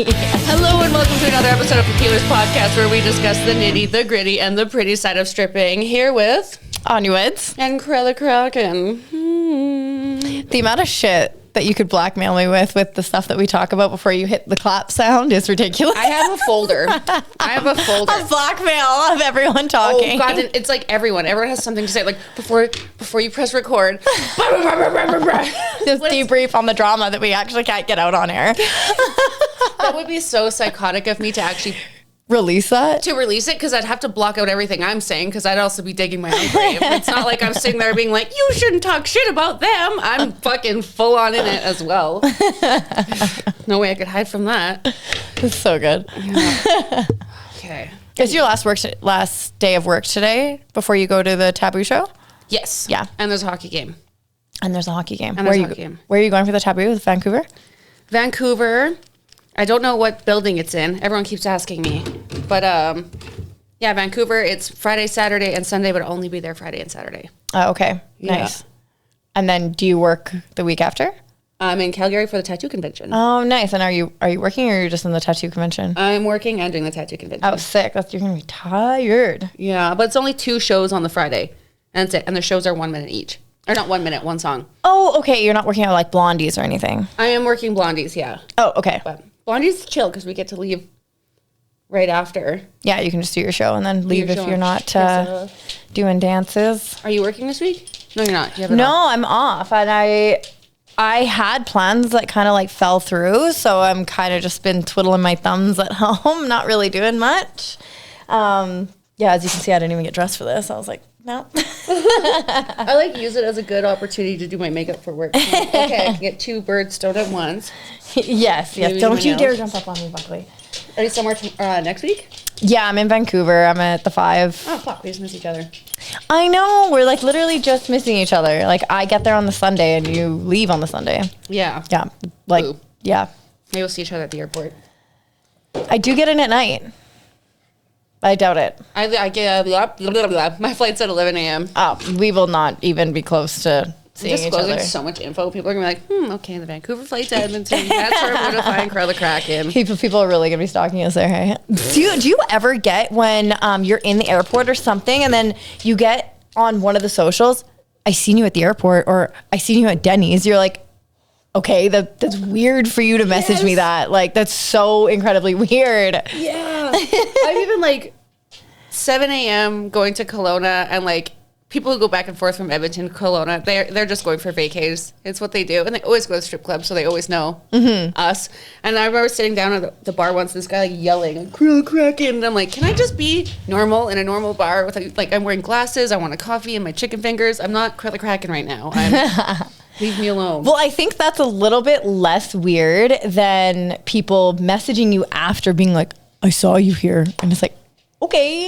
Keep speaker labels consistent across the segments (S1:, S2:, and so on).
S1: Hello and welcome to another episode of the Peelerz podcast, where we discuss the nitty, the gritty, and the pretty side of stripping. Here with
S2: Ania Woods
S1: and Kraken.
S2: The amount of shit that you could blackmail me with the stuff that we talk about before you hit the clap sound is ridiculous.
S1: I have a folder.
S2: Of blackmail of everyone talking.
S1: Oh God, it's like everyone has something to say. Like before you press record,
S2: just debrief on the drama that we actually can't get out on air.
S1: That would be so psychotic of me to actually
S2: release it,
S1: because I'd have to block out everything I'm saying, because I'd also be digging my own grave. It's not like I'm sitting there being like, you shouldn't talk shit about them. I'm fucking full on in it as well. No way I could hide from that.
S2: It's so good.
S1: Yeah. Okay.
S2: Is your last day of work today before you go to the Taboo show?
S1: Yes.
S2: Yeah.
S1: And there's a hockey game.
S2: And there's a hockey game.
S1: Where are
S2: you going for the Taboo? Vancouver?
S1: Vancouver. I don't know what building it's in. Everyone keeps asking me. But yeah, Vancouver, it's Friday, Saturday, and Sunday, but I'll only be there Friday and Saturday.
S2: Oh, okay.
S1: Yeah.
S2: Nice. And then do you work the week after?
S1: I'm in Calgary for the tattoo convention.
S2: Oh, nice. And are you working, or are you just in the tattoo convention?
S1: I'm working and doing the tattoo convention.
S2: Oh, sick. You're going to be tired.
S1: Yeah, but it's only 2 shows on the Friday. And that's it. And the shows are 1 minute each. Or not 1 minute, one song.
S2: Oh, okay. You're not working out like Blondies or anything.
S1: I am working Blondies, yeah.
S2: Oh, okay.
S1: But Blondies chill because we get to leave right after.
S2: Yeah, you can just do your show and then leave if you're not doing dances.
S1: Are you working this week? No, you're not.
S2: No, I'm off. And I had plans that kind of like fell through. So I'm kind of just been twiddling my thumbs at home, not really doing much. Yeah, as you can see, I didn't even get dressed for this. I was like, no.
S1: I like use it as a good opportunity to do my makeup for work. Okay, I can get 2 birds stoned at once.
S2: Yes.
S1: Maybe
S2: Don't you dare jump up on me, Buckley.
S1: Are you somewhere next week?
S2: Yeah, I'm in Vancouver. I'm at the 5.
S1: Oh, fuck. We just miss each other.
S2: I know. We're like literally just missing each other. Like I get there on the Sunday and you leave on the Sunday.
S1: Yeah.
S2: Yeah. Like,
S1: Ooh.
S2: yeah.
S1: Maybe we'll see each other at the airport.
S2: I do get in at night. I doubt it.
S1: I get my flight's at 11 a.m.
S2: Oh, we will not even be close to seeing each
S1: Disclosing
S2: other.
S1: so much info. People are going to be like, okay, the Vancouver flight to Edmonton. That's where I'm going to find Carla Kraken.
S2: People are really going to be stalking us there. Hey? Do you ever get when you're in the airport or something and then you get on one of the socials, I seen you at the airport or I seen you at Denny's. You're like, okay, that's weird for you to message me that. Like, that's so incredibly weird.
S1: Yeah. I'm even like 7 a.m. going to Kelowna, and like people who go back and forth from Edmonton to Kelowna, they're just going for vacays. It's what they do. And they always go to strip clubs, so they always know us. And I remember sitting down at the bar once, this guy like yelling, Carla Kraken. And I'm like, can I just be normal in a normal bar with like I'm wearing glasses, I want a coffee and my chicken fingers. I'm not Carla Kraken right now. Leave me alone.
S2: Well, I think that's a little bit less weird than people messaging you after being like, I saw you here. And it's like, okay,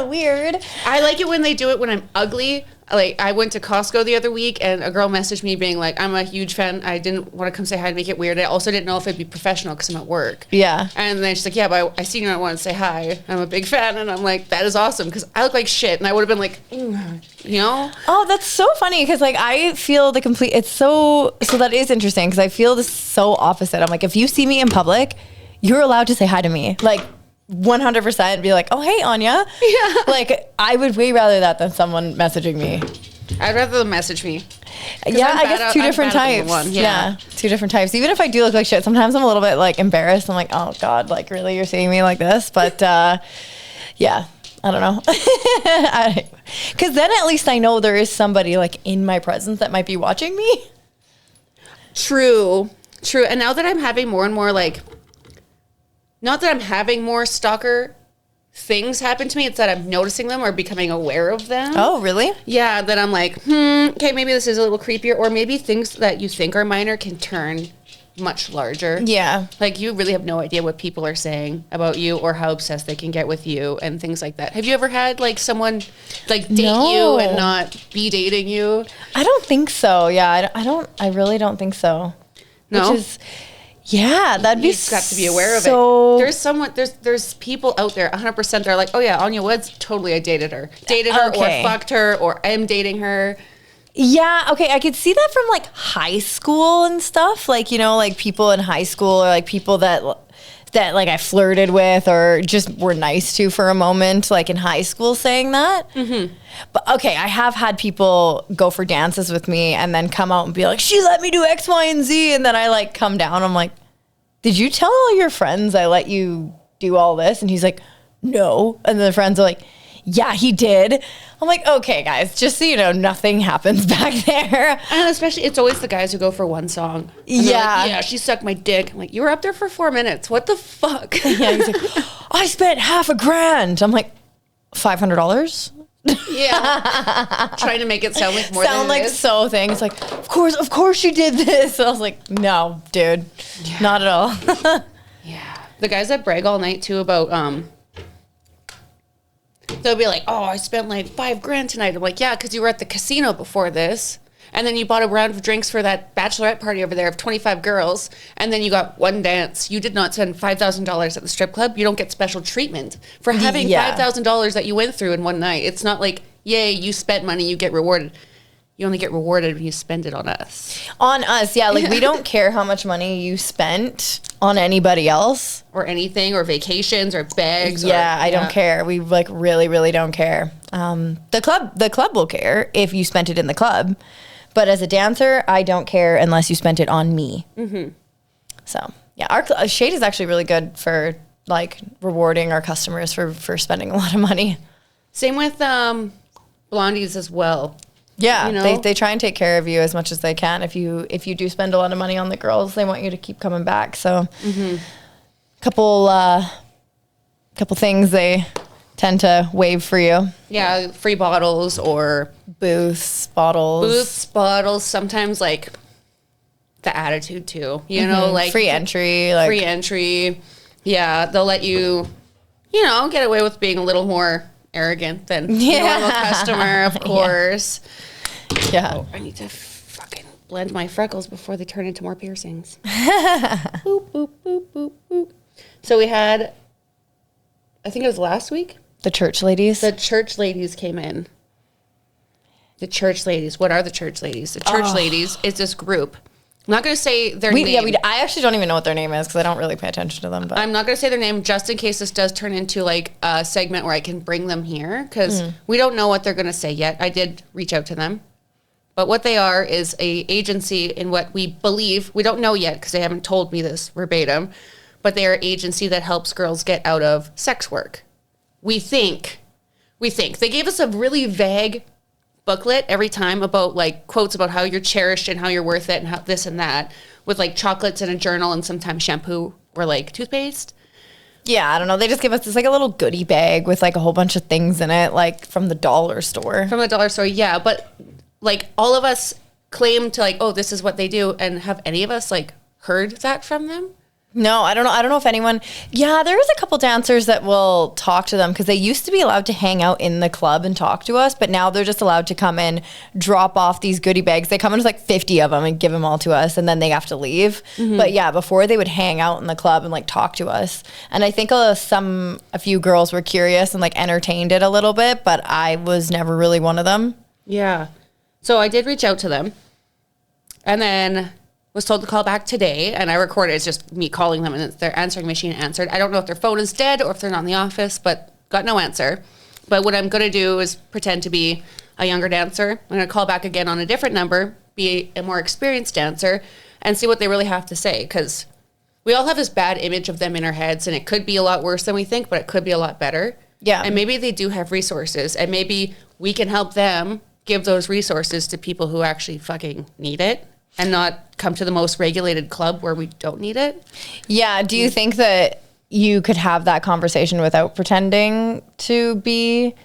S2: weird.
S1: I like it when they do it when I'm ugly. Like, I went to Costco the other week and a girl messaged me being like, I'm a huge fan. I didn't want to come say hi and make it weird. I also didn't know if it'd be professional because I'm at work.
S2: Yeah.
S1: And then she's like, yeah, but I seen you and I wanted to say hi. I'm a big fan. And I'm like, that is awesome because I look like shit. And I would have been like, you know?
S2: Oh, that's so funny because like I feel it's so that is interesting because I feel this so opposite. I'm like, if you see me in public, you're allowed to say hi to me. Like, 100% be like, oh, hey, Anya.
S1: Yeah.
S2: Like, I would way rather that than someone messaging me.
S1: I'd rather them message me.
S2: Yeah, I guess 2 different types. Yeah, 2 different types. Even if I do look like shit, sometimes I'm a little bit like embarrassed. I'm like, oh God, like really, you're seeing me like this? But yeah, I don't know. Because then at least I know there is somebody like in my presence that might be watching me.
S1: True. And now that I'm having more and more like, not that I'm having more stalker things happen to me, it's that I'm noticing them or becoming aware of them.
S2: Oh, really?
S1: Yeah, that I'm like, okay, maybe this is a little creepier, or maybe things that you think are minor can turn much larger.
S2: Yeah.
S1: Like, you really have no idea what people are saying about you or how obsessed they can get with you and things like that. Have you ever had, like, someone, like, date you and not be dating you?
S2: I don't think so. Yeah, I really don't think so.
S1: No?
S2: Which is... Yeah, that'd be
S1: You've got to be aware of it. There's people out there, 100%, they're like, oh yeah, Ania Woods, totally I dated her. Or fucked her, or I'm dating her.
S2: Yeah, okay, I could see that from like high school and stuff. Like, you know, like people in high school or like people that that like I flirted with or just were nice to for a moment, like in high school saying that. Mm-hmm. But okay, I have had people go for dances with me and then come out and be like, she let me do X, Y, and Z. And then I like come down. I'm like, did you tell all your friends I let you do all this? And he's like, no. And the friends are like, yeah, he did. I'm like, okay, guys, just so you know, nothing happens back there.
S1: And especially, it's always the guys who go for one song. And
S2: Yeah.
S1: like, yeah, she sucked my dick. I'm like, you were up there for 4 minutes. What the fuck?
S2: Yeah, he's like, I spent $500. I'm like, $500?
S1: Yeah. Trying to make it sound like more than
S2: Sound like
S1: it is.
S2: so things. Like, of course you did this. I was like, no, dude, not at all.
S1: Yeah. The guys that brag all night too about, they'll be like, oh, I spent like $5,000 tonight. I'm like, yeah, because you were at the casino before this. And then you bought a round of drinks for that bachelorette party over there of 25 girls. And then you got one dance. You did not spend $5,000 at the strip club. You don't get special treatment for having $5,000 that you went through in one night. It's not like, yay, you spent money, you get rewarded. You only get rewarded when you spend it on us.
S2: On us, yeah. Like, we don't care how much money you spent on anybody else.
S1: Or anything, or vacations, or bags.
S2: Yeah, I don't care. We, like, really, really don't care. The club will care if you spent it in the club. But as a dancer, I don't care unless you spent it on me. Mm-hmm. So, yeah. Our Shade is actually really good for, like, rewarding our customers for spending a lot of money.
S1: Same with Blondies as well.
S2: Yeah,
S1: you know?
S2: they try and take care of you as much as they can. If you do spend a lot of money on the girls, they want you to keep coming back. So, couple things they tend to waive for you.
S1: Yeah, free bottles or
S2: Booths, bottles.
S1: Sometimes like the attitude too. You know, like
S2: free entry.
S1: Yeah, they'll let you, get away with being a little more arrogant than a normal customer, of course.
S2: Yeah.
S1: Oh, I need to fucking blend my freckles before they turn into more piercings. Boop, boop, boop, boop, boop. So we had, I think it was last week.
S2: The church ladies.
S1: The church ladies came in. The church ladies. What are the church ladies? The church ladies is this group. I'm not going to say their name.
S2: Yeah, I actually don't even know what their name is because I don't really pay attention to them. But
S1: I'm not going to say their name just in case this does turn into like a segment where I can bring them here because we don't know what they're going to say yet. I did reach out to them. But what they are is a agency in what we believe. We don't know yet because they haven't told me this verbatim. But they are an agency that helps girls get out of sex work. We think. They gave us a really vague booklet every time about like quotes about how you're cherished and how you're worth it and how this and that with like chocolates and a journal and sometimes shampoo or like toothpaste.
S2: Yeah, I don't know. They just give us this like a little goodie bag with like a whole bunch of things in it, like from the dollar store.
S1: From the dollar store, yeah. But like all of us claim to like, oh, this is what they do. And have any of us like heard that from them?
S2: No, I don't know. I don't know if anyone. Yeah, there is a couple dancers that will talk to them because they used to be allowed to hang out in the club and talk to us, but now they're just allowed to come in, drop off these goodie bags. They come in with like 50 of them and give them all to us, and then they have to leave. But yeah, before they would hang out in the club and like talk to us. And I think a few girls were curious and like entertained it a little bit, but I was never really one of them.
S1: Yeah. So I did reach out to them, and then was told to call back today, and I recorded. It's just me calling them, and their answering machine answered. I don't know if their phone is dead or if they're not in the office, but got no answer. But what I'm going to do is pretend to be a younger dancer. I'm going to call back again on a different number, be a more experienced dancer, and see what they really have to say, because we all have this bad image of them in our heads, and it could be a lot worse than we think, but it could be a lot better.
S2: Yeah.
S1: And maybe they do have resources, and maybe we can help them give those resources to people who actually fucking need it. And not come to the most regulated club where we don't need it.
S2: Yeah. Do you think that you could have that conversation without pretending to be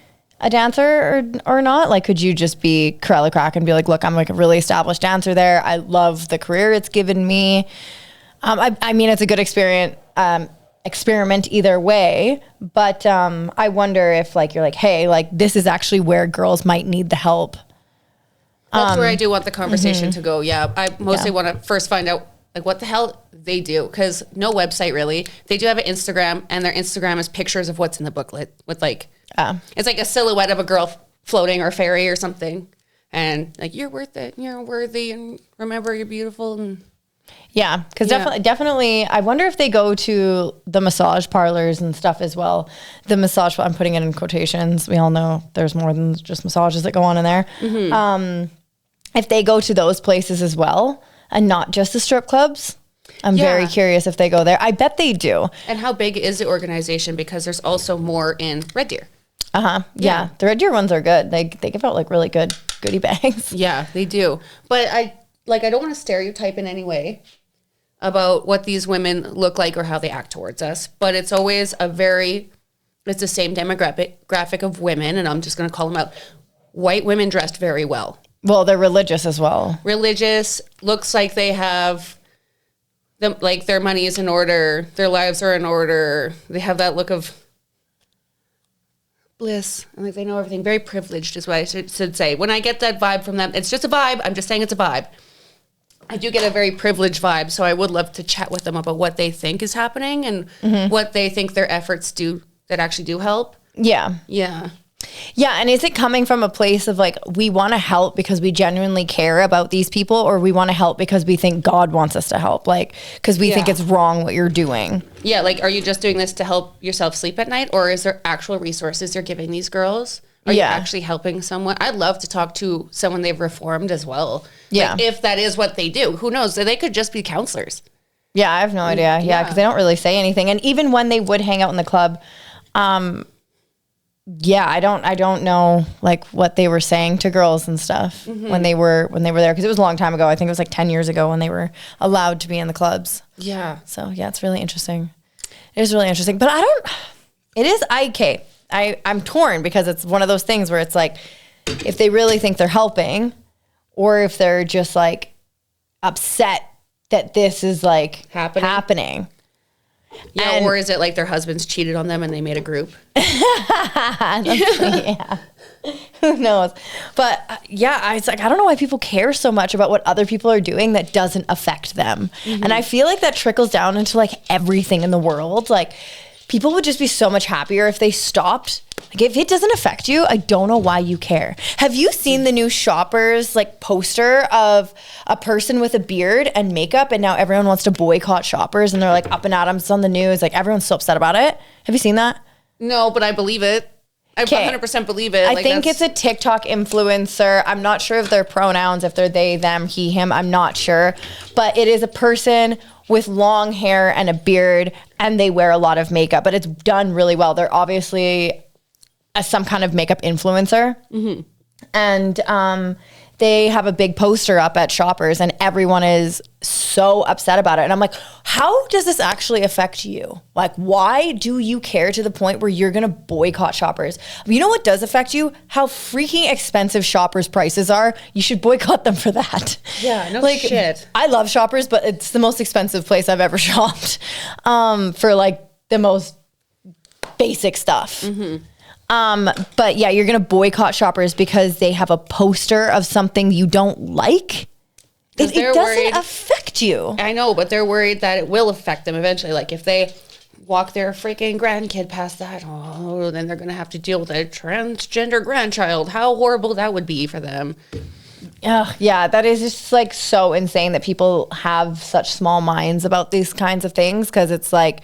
S2: a dancer or not? Like, could you just be Corella Crack and be like, look, I'm like a really established dancer there. I love the career it's given me. I mean, it's a good experiment either way. But I wonder if like, you're like, hey, like this is actually where girls might need the help.
S1: That's where I do want the conversation to go. Yeah, I mostly want to first find out like what the hell they do, because no website really. They do have an Instagram, and their Instagram is pictures of what's in the booklet with like it's like a silhouette of a girl floating or fairy or something, and like you're worth it, you're worthy, and remember you're beautiful, and
S2: Yeah, because definitely, I wonder if they go to the massage parlors and stuff as well. The massage, I'm putting it in quotations. We all know there's more than just massages that go on in there. If they go to those places as well and not just the strip clubs, I'm very curious if they go there. I bet they do.
S1: And how big is the organization? Because there's also more in Red Deer.
S2: Yeah. The Red Deer ones are good. They give out like really good goodie bags.
S1: Yeah, they do. But I don't want to stereotype in any way about what these women look like or how they act towards us. But it's always it's the same demographic of women, and I'm just going to call them out. White women dressed very well.
S2: Well, they're religious as well.
S1: Religious, looks like they have their money is in order, their lives are in order. They have that look of bliss. And like they know everything. Very privileged is what I should say. When I get that vibe from them, it's just a vibe. I'm just saying it's a vibe. I do get a very privileged vibe, so I would love to chat with them about what they think is happening and what they think their efforts do that actually do help.
S2: Yeah.
S1: Yeah.
S2: Yeah, and is it coming from a place of like, we want to help because we genuinely care about these people, or we want to help because we think God wants us to help, like, because we think it's wrong what you're doing?
S1: Yeah, like, are you just doing this to help yourself sleep at night, or is there actual resources you're giving these girls? Are you actually helping someone? I'd love to talk to someone they've reformed as well.
S2: Yeah.
S1: Like, if that is what they do. Who knows? They could just be counselors.
S2: Yeah, I have no idea. Yeah, because they don't really say anything. And even when they would hang out in the club, I don't know like what they were saying to girls and stuff when they were there, because it was a long time ago. I think it was like 10 years ago when they were allowed to be in the clubs.
S1: Yeah.
S2: So yeah, it's really interesting. It is really interesting, but I'm torn because it's one of those things where it's like, if they really think they're helping, or if they're just like upset that this is like happening.
S1: Yeah, or is it like their husbands cheated on them and they made a group?
S2: Yeah. Who knows? But it's like, I don't know why people care so much about what other people are doing that doesn't affect them. And I feel like that trickles down into like everything in the world. Like, people would just be so much happier if they stopped. Like, if it doesn't affect you, I don't know why you care. Have you seen the new Shoppers like poster of a person with a beard and makeup, and now everyone wants to boycott Shoppers, and they're like up and at 'em. It's on the news. Like, everyone's so upset about it. Have you seen that?
S1: No, but I believe it. I 100% believe it.
S2: I think it's a TikTok influencer. I'm not sure of their pronouns, if they're they, them, he, him. I'm not sure. But it is a person with long hair and a beard, and they wear a lot of makeup, but it's done really well. They're obviously some kind of makeup influencer. And they have a big poster up at Shoppers, and everyone is so upset about it. And I'm like, how does this actually affect you? Like, why do you care to the point where you're going to boycott Shoppers? You know what does affect you? How freaking expensive Shoppers prices are. You should boycott them for that.
S1: Yeah, no shit.
S2: I love Shoppers, but it's the most expensive place I've ever shopped for like the most basic stuff. But yeah, you're going to boycott Shoppers because they have a poster of something you don't like. It doesn't affect you.
S1: I know, but they're worried that it will affect them eventually. Like, if they walk their freaking grandkid past that, then they're going to have to deal with a transgender grandchild. How horrible that would be for them.
S2: Yeah, that is just like so insane that people have such small minds about these kinds of things, because it's like...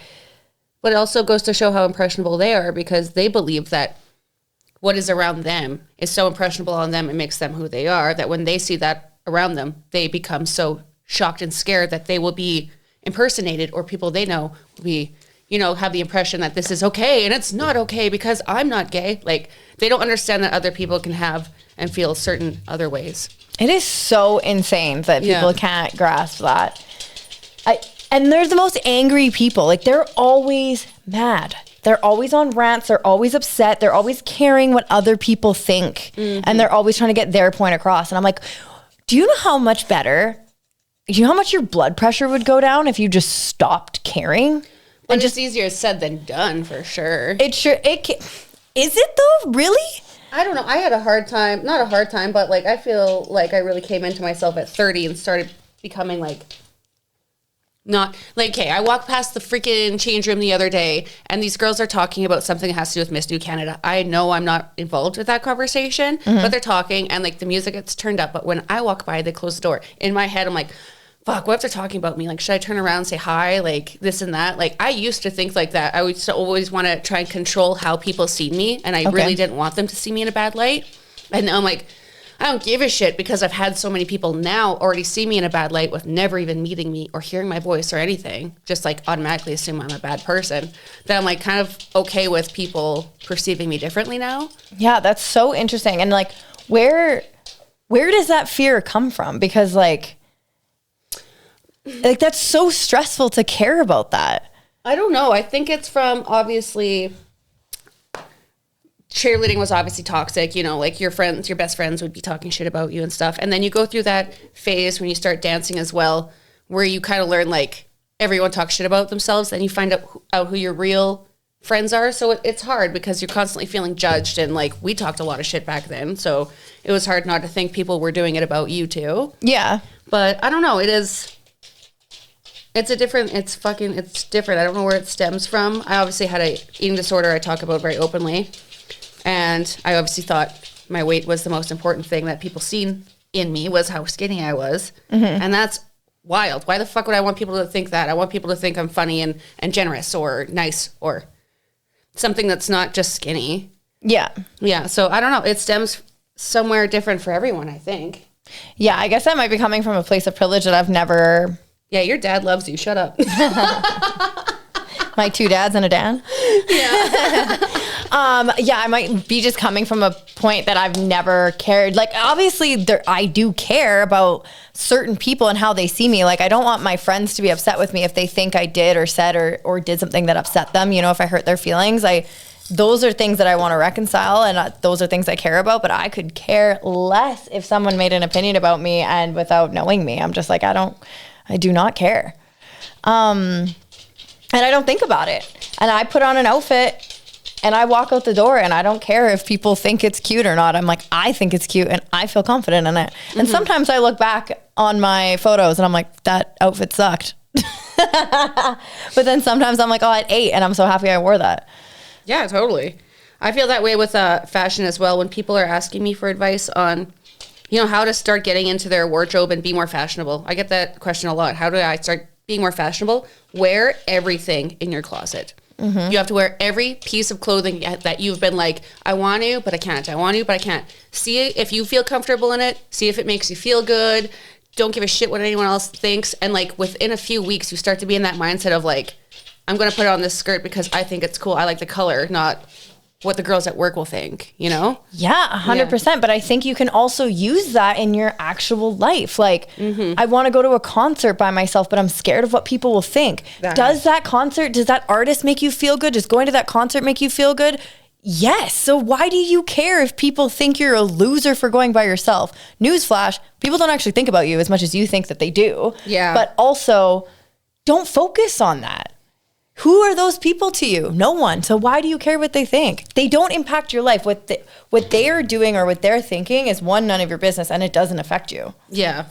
S1: But it also goes to show how impressionable they are, because they believe that what is around them is so impressionable on them, it makes them who they are, that when they see that around them, they become so shocked and scared that they will be impersonated, or people they know will be, have the impression that this is okay, and it's not okay because I'm not gay. Like, they don't understand that other people can have and feel certain other ways.
S2: It is so insane that people can't grasp that. And they're the most angry people. Like, they're always mad. They're always on rants. They're always upset. They're always caring what other people think. And they're always trying to get their point across. And I'm like, do you know how much your blood pressure would go down if you just stopped caring?
S1: But it's easier said than done, for sure.
S2: Is it though? Really?
S1: I don't know. I had not a hard time, but like, I feel like I really came into myself at 30 and started becoming like, not like, okay, I walked past the freaking change room the other day, and these girls are talking about something that has to do with Miss New Canada. I know I'm not involved with that conversation, but they're talking, and like the music gets turned up. But when I walk by, they close the door. In my head, I'm like, fuck, what if they're talking about me? Like, should I turn around and say hi? Like, this and that. Like, I used to think like that. I would always want to try and control how people see me. And I really didn't want them to see me in a bad light. And now I'm like, I don't give a shit because I've had so many people now already see me in a bad light with never even meeting me or hearing my voice or anything. Just like automatically assume I'm a bad person. That I'm like kind of okay with people perceiving me differently now.
S2: Yeah, that's so interesting. And like, where does that fear come from? Because like that's so stressful to care about that.
S1: I don't know. I think it's from obviously cheerleading was obviously toxic, you know, like your best friends would be talking shit about you and stuff. And then you go through that phase when you start dancing as well, where you kind of learn like everyone talks shit about themselves, and you find out who your real friends are. So it's hard because you're constantly feeling judged. And like, we talked a lot of shit back then. So it was hard not to think people were doing it about you too.
S2: Yeah.
S1: But I don't know. It's different. I don't know where it stems from. I obviously had a eating disorder I talk about very openly. And I obviously thought my weight was the most important thing that people seen in me, was how skinny I was. Mm-hmm. And that's wild. Why the fuck would I want people to think that? I want people to think I'm funny and generous or nice or something that's not just skinny.
S2: Yeah.
S1: Yeah. So I don't know. It stems somewhere different for everyone, I think.
S2: Yeah. I guess that might be coming from a place of privilege that I've never...
S1: Yeah, your dad loves you. Shut up.
S2: My 2 dads and a dad.
S1: Yeah.
S2: Yeah, I might be just coming from a point that I've never cared. Like, obviously, I do care about certain people and how they see me. Like, I don't want my friends to be upset with me if they think I did or said or did something that upset them. You know, if I hurt their feelings, those are things that I want to reconcile, and those are things I care about. But I could care less if someone made an opinion about me, and without knowing me, I'm just like, I do not care. And I don't think about it. And I put on an outfit and I walk out the door, and I don't care if people think it's cute or not. I'm like, I think it's cute and I feel confident in it. Mm-hmm. And sometimes I look back on my photos and I'm like, that outfit sucked. But then sometimes I'm like, oh, it ate, and I'm so happy I wore that.
S1: Yeah, totally. I feel that way with fashion as well. When people are asking me for advice on, you know, how to start getting into their wardrobe and be more fashionable. I get that question a lot. How do I start being more fashionable? Wear everything in your closet. Mm-hmm. You have to wear every piece of clothing that you've been like, I want to, but I can't. I want to, but I can't. See if you feel comfortable in it. See if it makes you feel good. Don't give a shit what anyone else thinks. And like within a few weeks, you start to be in that mindset of like, I'm going to put on this skirt because I think it's cool. I like the color, not what the girls at work will think, you know?
S2: Yeah, 100%. Yeah. But I think you can also use that in your actual life. Like, I want to go to a concert by myself, but I'm scared of what people will think. Does that artist make you feel good? Does going to that concert make you feel good? Yes. So why do you care if people think you're a loser for going by yourself? Newsflash, people don't actually think about you as much as you think that they do. Yeah. But also, don't focus on that. Who are those people to you? No one. So why do you care what they think? They don't impact your life. What they are doing or what they're thinking is none of your business, and it doesn't affect you.
S1: Yeah.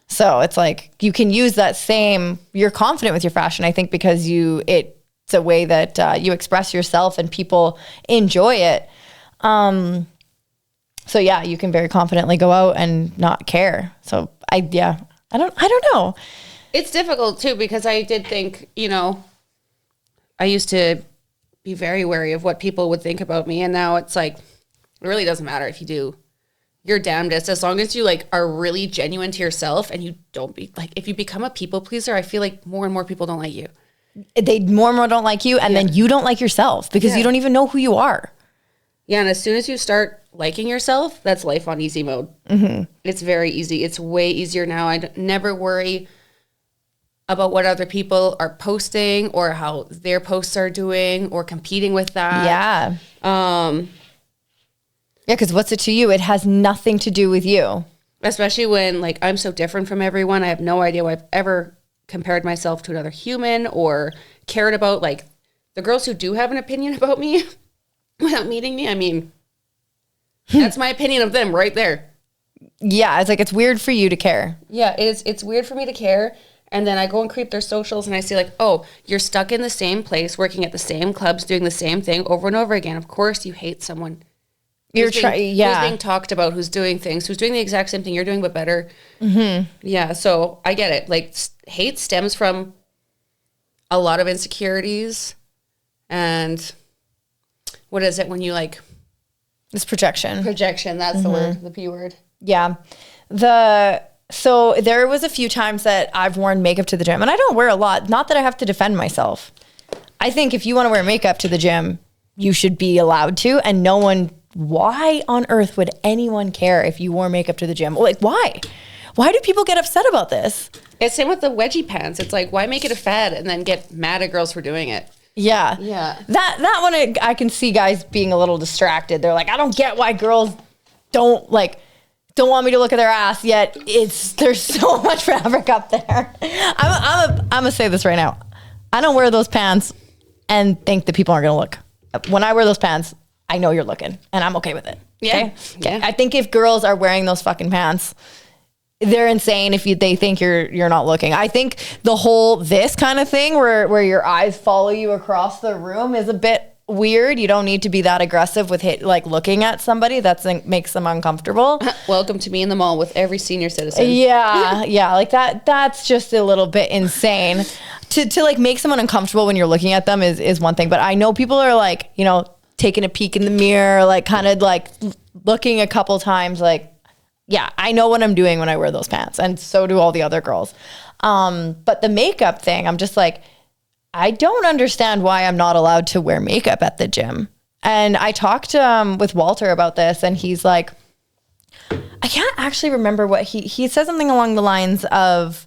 S2: So it's like you can use that same. You're confident with your fashion, I think, because it's a way that you express yourself and people enjoy it. So yeah, you can very confidently go out and not care. So I don't know.
S1: It's difficult too, because I did think, you know, I used to be very wary of what people would think about me. And now it's like, it really doesn't matter if you do your damnedest, as long as you like are really genuine to yourself and you don't be like, if you become a people pleaser, I feel like more and more people don't like you.
S2: They more and more don't like you. And then you don't like yourself because you don't even know who you are.
S1: Yeah. And as soon as you start liking yourself, that's life on easy mode. Mm-hmm. It's very easy. It's way easier now. I never worry about what other people are posting or how their posts are doing or competing with that.
S2: Yeah. Yeah, because what's it to you? It has nothing to do with you.
S1: Especially when, like, I'm so different from everyone. I have no idea why I've ever compared myself to another human or cared about, like, the girls who do have an opinion about me without meeting me. I mean, that's my opinion of them right there.
S2: Yeah, it's like, it's weird for you to care.
S1: Yeah, it's weird for me to care. And then I go and creep their socials and I see like, oh, you're stuck in the same place, working at the same clubs, doing the same thing over and over again. Of course you hate someone
S2: You're trying, yeah.
S1: Who's being talked about, who's doing things, who's doing the exact same thing you're doing, but better. Mm-hmm. Yeah, so I get it. Like, hate stems from a lot of insecurities. And what is it when you like...
S2: It's projection.
S1: Projection, that's the word, the P word.
S2: Yeah. So there was a few times that I've worn makeup to the gym, and I don't wear a lot. Not that I have to defend myself. I think if you want to wear makeup to the gym, you should be allowed to, and no one... Why on earth would anyone care if you wore makeup to the gym? Like, why? Why do people get upset about this?
S1: It's same with the wedgie pants. It's like, why make it a fad and then get mad at girls for doing it?
S2: Yeah.
S1: Yeah.
S2: That one, I can see guys being a little distracted. They're like, I don't get why girls don't want me to look at their ass, yet there's so much fabric up there. I'm gonna say this right now. I don't wear those pants and think that people aren't gonna look. When I wear those pants, I know you're looking, and I'm okay with it. Okay?
S1: Yeah.
S2: I think if girls are wearing those fucking pants, they're insane if they think you're not looking. I think the whole this kind of thing where your eyes follow you across the room is a bit weird. You don't need to be that aggressive with looking at somebody. That makes them uncomfortable.
S1: Welcome to me in the mall with every senior citizen.
S2: Yeah, yeah, like that's just a little bit insane. To like make someone uncomfortable when you're looking at them is one thing, but I know people are like, you know, taking a peek in the mirror, like kind of like looking a couple times, like, yeah, I know what I'm doing when I wear those pants, and so do all the other girls. But the makeup thing, I'm just like, I don't understand why I'm not allowed to wear makeup at the gym. And I talked with Walter about this, and he's like, I can't actually remember what he said something along the lines of,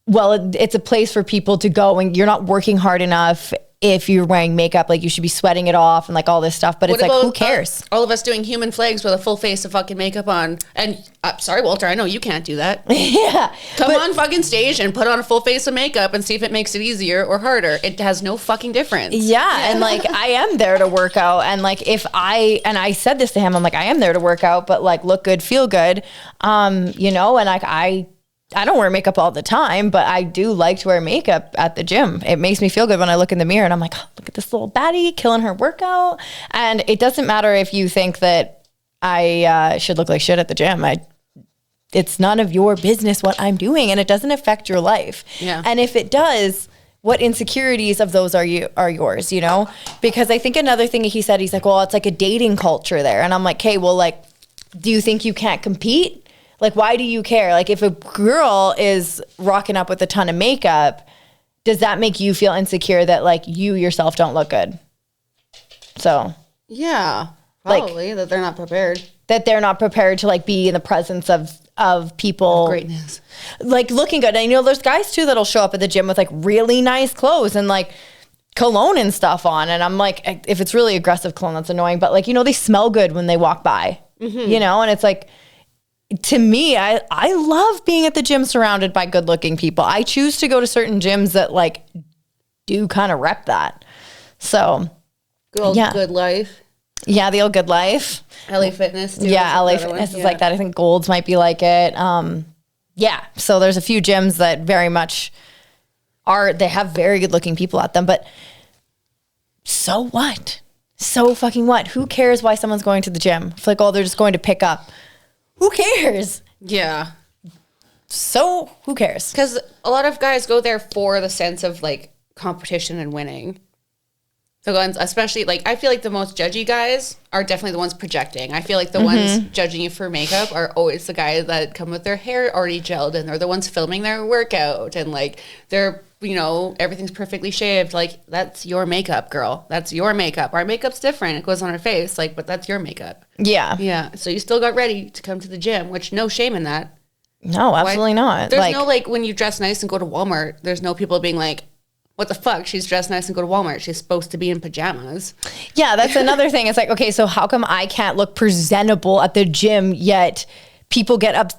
S2: well, it's a place for people to go and you're not working hard enough if you're wearing makeup, like you should be sweating it off and like all this stuff. But it's like, who cares?
S1: All of us doing human flags with a full face of fucking makeup on. And sorry, Walter, I know you can't do that.
S2: Yeah.
S1: Come on fucking stage and put on a full face of makeup and see if it makes it easier or harder. It has no fucking difference.
S2: Yeah. And like, I am there to work out. And like, I said this to him, I'm like, I am there to work out, but like look good, feel good. You know, and like, I don't wear makeup all the time, but I do like to wear makeup at the gym. It makes me feel good when I look in the mirror and I'm like, oh, look at this little baddie killing her workout. And it doesn't matter if you think that I should look like shit at the gym. It's none of your business what I'm doing, and it doesn't affect your life.
S1: Yeah.
S2: And if it does, what insecurities of those are yours, you know? Because I think another thing he said, he's like, well, it's like a dating culture there. And I'm like, okay, well, like, do you think you can't compete? Like, why do you care? Like, if a girl is rocking up with a ton of makeup, does that make you feel insecure that, like, you yourself don't look good? So.
S1: Yeah, probably, like, that they're not prepared.
S2: That they're not prepared to, like, be in the presence of people.
S1: Greatness.
S2: Like, looking good. And, you know, there's guys, too, that'll show up at the gym with, like, really nice clothes and, like, cologne and stuff on. And I'm like, if it's really aggressive cologne, that's annoying. But, like, you know, they smell good when they walk by. Mm-hmm. You know? And it's like... To me, I love being at the gym surrounded by good looking people. I choose to go to certain gyms that like do kind of rep that. So
S1: Good Life.
S2: Yeah, the old Good Life.
S1: LA Fitness too.
S2: Yeah, LA Fitness is like that. I think Gold's might be like it. Yeah. So there's a few gyms that very much they have very good looking people at them, but so what? So fucking what? Who cares why someone's going to the gym? It's like, oh, they're just going to pick up. Who cares?
S1: Yeah.
S2: So who cares?
S1: Because a lot of guys go there for the sense of like competition and winning. The ones, especially like, I feel like the most judgy guys are definitely the ones projecting. I feel like the ones judging you for makeup are always the guys that come with their hair already gelled and they're the ones filming their workout and like they're, you know, everything's perfectly shaved. Like, that's your makeup, girl. That's your makeup. Our makeup's different. It goes on our face, like, but that's your makeup.
S2: Yeah.
S1: Yeah. So you still got ready to come to the gym, which no shame in that.
S2: No, absolutely not.
S1: There's no, like, when you dress nice and go to Walmart, there's no people being like, what the fuck? She's dressed nice and go to Walmart. She's supposed to be in pajamas.
S2: Yeah, that's another thing. It's like, okay, so how come I can't look presentable at the gym yet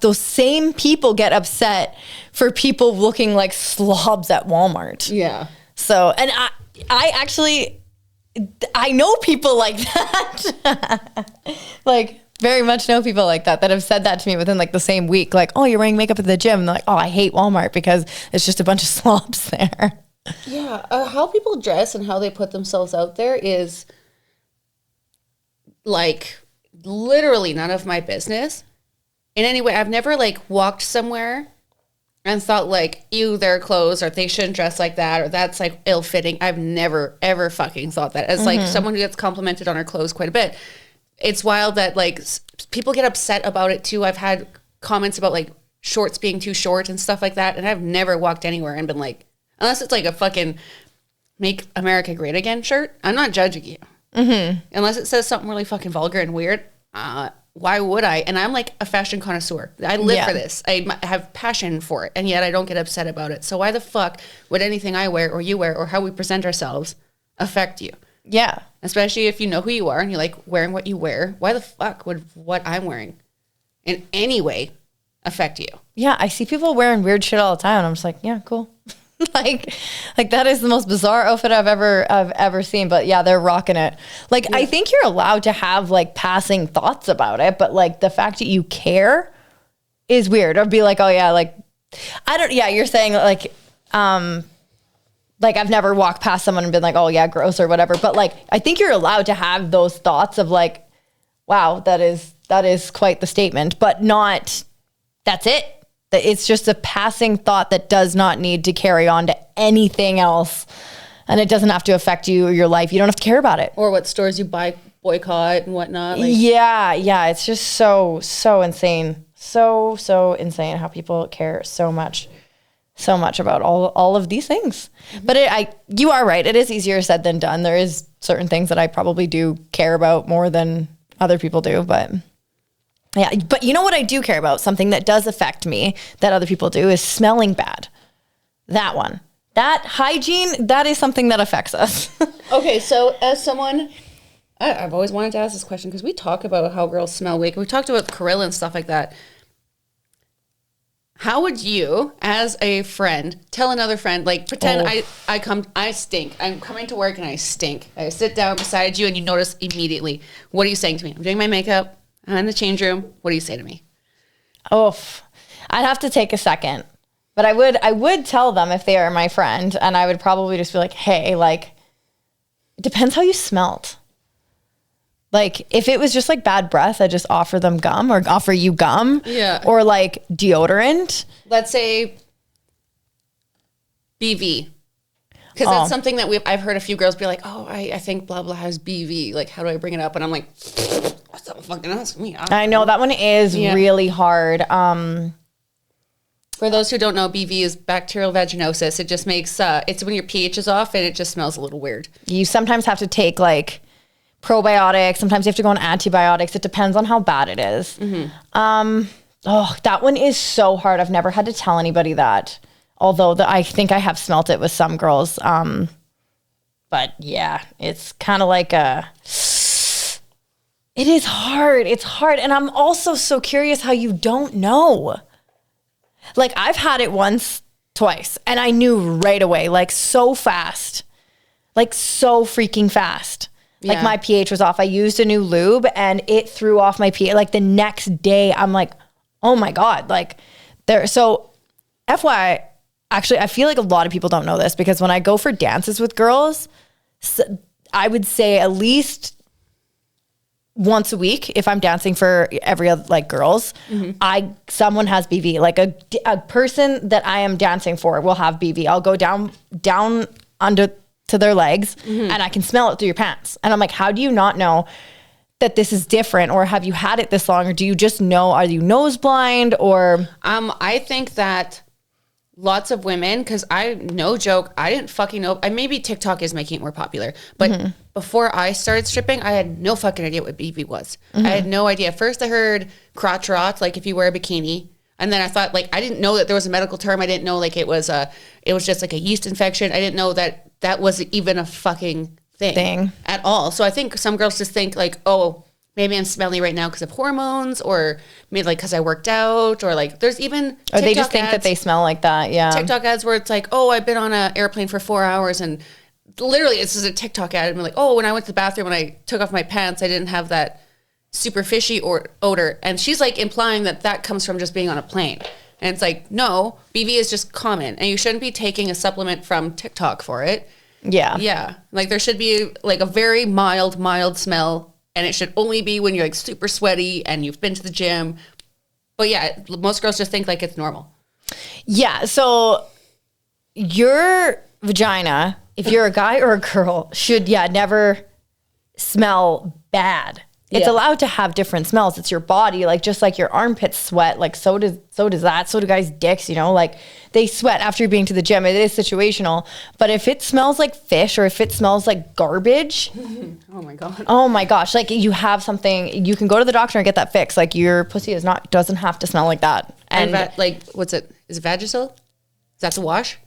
S2: those same people get upset for people looking like slobs at Walmart?
S1: Yeah.
S2: So, and I know people like that. Like, very much know people like that have said that to me within like the same week. Like, oh, you're wearing makeup at the gym. And they're like, oh, I hate Walmart because it's just a bunch of slobs there.
S1: Yeah. How people dress and how they put themselves out there is like literally none of my business in any way. I've never like walked somewhere and thought like, ew, their clothes, or they shouldn't dress like that, or that's like ill-fitting. I've never, ever fucking thought that. As like someone who gets complimented on her clothes quite a bit. It's wild that like people get upset about it too. I've had comments about like shorts being too short and stuff like that. And I've never walked anywhere and been like, unless it's like a fucking Make America Great Again shirt, I'm not judging you. Unless it says something really fucking vulgar and weird. Why would I? And I'm like a fashion connoisseur. I live for this. I have passion for it. And yet I don't get upset about it. So why the fuck would anything I wear or you wear or how we present ourselves affect you?
S2: Yeah.
S1: Especially if you know who you are and you like wearing what you wear. Why the fuck would what I'm wearing in any way affect you?
S2: Yeah, I see people wearing weird shit all the time, and I'm just like, yeah, cool. like that is the most bizarre outfit I've ever seen. But yeah, they're rocking it. Like, I think you're allowed to have like passing thoughts about it, but like the fact that you care is weird. Or be like, oh yeah, like you're saying like I've never walked past someone and been like, oh yeah, gross or whatever. But like, I think you're allowed to have those thoughts of like, wow, that is quite the statement, but not, that's it. It's just a passing thought that does not need to carry on to anything else. And it doesn't have to affect you or your life. You don't have to care about it.
S1: Or what stores you boycott and whatnot. Like.
S2: Yeah. It's just so insane. So insane how people care so much about all of these things. But you are right. It is easier said than done. There is certain things that I probably do care about more than other people do. But yeah, but you know what I do care about? Something that does affect me that other people do is smelling bad. That one. That hygiene, that is something that affects us.
S1: Okay, so as someone, I've always wanted to ask this question because we talk about how girls smell weak. We talked about Corilla and stuff like that. How would you, as a friend, tell another friend, like pretend I stink. I'm coming to work and I stink. I sit down beside you and you notice immediately. What are you saying to me? I'm doing my makeup. I'm in the change room. What do you say to me?
S2: Oh, I'd have to take a second. But I would tell them if they are my friend, and I would probably just be like, hey, like, it depends how you smelt. Like, if it was just like bad breath, I'd just offer them gum or offer you gum.
S1: Yeah.
S2: Or like deodorant.
S1: Let's say BV. Because that's something that I've heard a few girls be like, oh, I think blah, blah has BV. Like, how do I bring it up? And I'm like, what's up fucking ask me?
S2: I know that one is really hard.
S1: For those who don't know, BV is bacterial vaginosis. It just makes, it's when your pH is off and it just smells a little weird.
S2: You sometimes have to take like probiotics. Sometimes you have to go on antibiotics. It depends on how bad it is. That one is so hard. I've never had to tell anybody that. Although I think I have smelt it with some girls. But yeah, it's kind of like it is hard. It's hard. And I'm also so curious how you don't know. Like, I've had it once, twice, and I knew right away, like so fast, like so freaking fast. Yeah. Like my pH was off. I used a new lube and it threw off my pH. Like the next day, I'm like, oh my God. Like so FYI, actually, I feel like a lot of people don't know this because when I go for dances with girls, I would say at least once a week, if I'm dancing for every other, like girls, someone has BV. Like a person that I am dancing for will have BV. I'll go down under to their legs and I can smell it through your pants. And I'm like, how do you not know that this is different? Or have you had it this long? Or do you just know, are you nose blind or?
S1: I think that lots of women, because no joke, I didn't fucking know. Maybe TikTok is making it more popular, but before I started stripping, I had no fucking idea what BV was. I had no idea. First I heard crotch rot, like if you wear a bikini. And then I thought, like, I didn't know that there was a medical term. I didn't know, like, it was just like a yeast infection. I didn't know that was even a fucking thing at all. So I think some girls just think like, oh, maybe I'm smelly right now because of hormones, or maybe like because I worked out, or like there's even TikTok
S2: or they just think that they smell like that. Yeah.
S1: TikTok ads where it's like, oh, I've been on an airplane for 4 hours, and literally it's just a TikTok ad. And I'm like, oh, when I went to the bathroom, when I took off my pants, I didn't have that super fishy odor. And she's like implying that comes from just being on a plane. And it's like, no, BV is just common, and you shouldn't be taking a supplement from TikTok for it.
S2: Yeah.
S1: Yeah. Like there should be like a very mild smell and it should only be when you're like super sweaty and you've been to the gym. But yeah, most girls just think like it's normal.
S2: Yeah. So your vagina, if you're a guy or a girl, should never smell bad. It's allowed to have different smells. It's your body, like just like your armpits sweat, like so does that. So do guys' dicks, you know, like they sweat after being to the gym. It is situational. But if it smells like fish or if it smells like garbage, oh my gosh, like you have something, you can go to the doctor and get that fixed. Like your pussy doesn't have to smell like that. And
S1: like, what's it? Is it Vagisil? Is that the wash?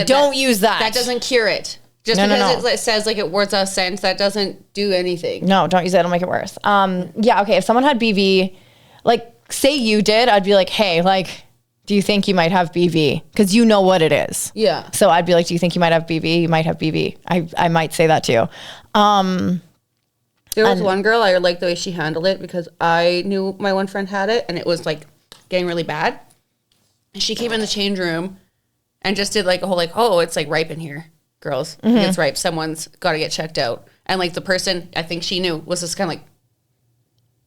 S2: Don't use that.
S1: That doesn't cure it. Just because it says like it wards off scent, that doesn't do anything.
S2: No, don't use that. It'll make it worse. Okay. If someone had BV, like say you did, I'd be like, hey, like, do you think you might have BV? Because you know what it is.
S1: Yeah.
S2: So I'd be like, do you think you might have BV? You might have BV. I might say that too.
S1: There was one girl, I liked the way she handled it because I knew my one friend had it and it was like getting really bad. And she came in the change room and just did like a whole like, oh, it's like ripe in here. Girls, it's ripe. Someone's got to get checked out. And like the person, I think she knew, was just kind of like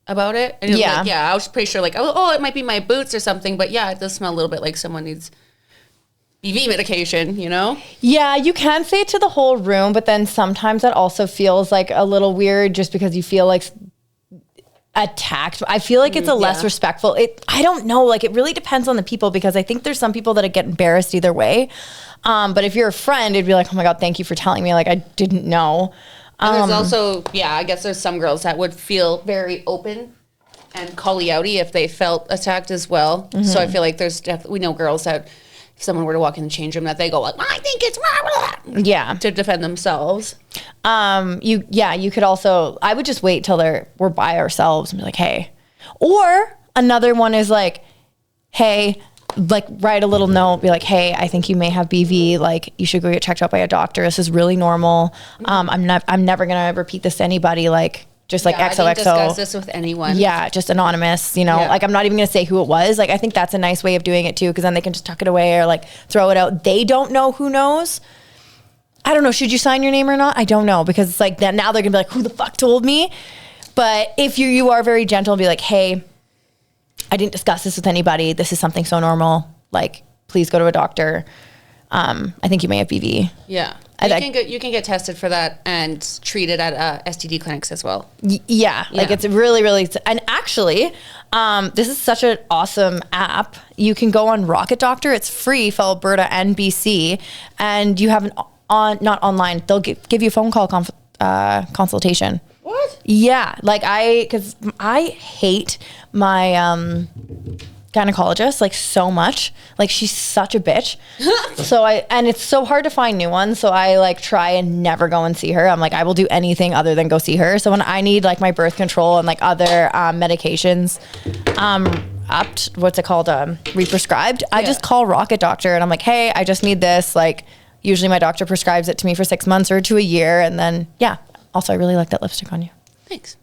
S1: about it. And it was like, I was pretty sure like, oh, it might be my boots or something. But yeah, it does smell a little bit like someone needs BV medication, you know?
S2: Yeah, you can say it to the whole room, but then sometimes that also feels like a little weird just because you feel like attacked. I feel like it's a less respectful. I don't know. Like it really depends on the people because I think there's some people that get embarrassed either way. But if you're a friend, it'd be like, oh my God, thank you for telling me. Like I didn't know.
S1: And there's also, I guess there's some girls that would feel very open and call-y outy if they felt attacked as well. So I feel like we know girls that if someone were to walk in the change room that they go like, I think it's to defend themselves. You could also, I would just wait till we're by ourselves and be like, hey. Or another one is like, hey, like write a little note, be like, hey, I think you may have BV. Like you should go get checked out by a doctor. This is really normal. I'm never going to repeat this to anybody. Like just like XOXO. I didn't discuss this with anyone.
S2: Yeah. Just anonymous, you know, like I'm not even going to say who it was. Like, I think that's a nice way of doing it too. Cause then they can just tuck it away or like throw it out. They don't know who knows. I don't know. Should you sign your name or not? I don't know because it's like that now they're gonna be like, who the fuck told me? But if you are very gentle, be like, hey, I didn't discuss this with anybody. This is something so normal. Like, please go to a doctor. I think you may have BV.
S1: Yeah. You can get tested for that and treated at STD clinics as well.
S2: Yeah. Like it's really, really, and actually, this is such an awesome app. You can go on Rocket Doctor. It's free for Alberta and BC. And you have not online. They'll give you a phone call consultation.
S1: What?
S2: Yeah. Like because I hate my gynecologist like so much. Like she's such a bitch. And it's so hard to find new ones. So I like try and never go and see her. I'm like, I will do anything other than go see her. So when I need like my birth control and like other medications, re-prescribed, I just call Rocket Doctor and I'm like, hey, I just need this. Like usually my doctor prescribes it to me for 6 months or to a year. And then, also I really like that lipstick on you.
S1: Thanks.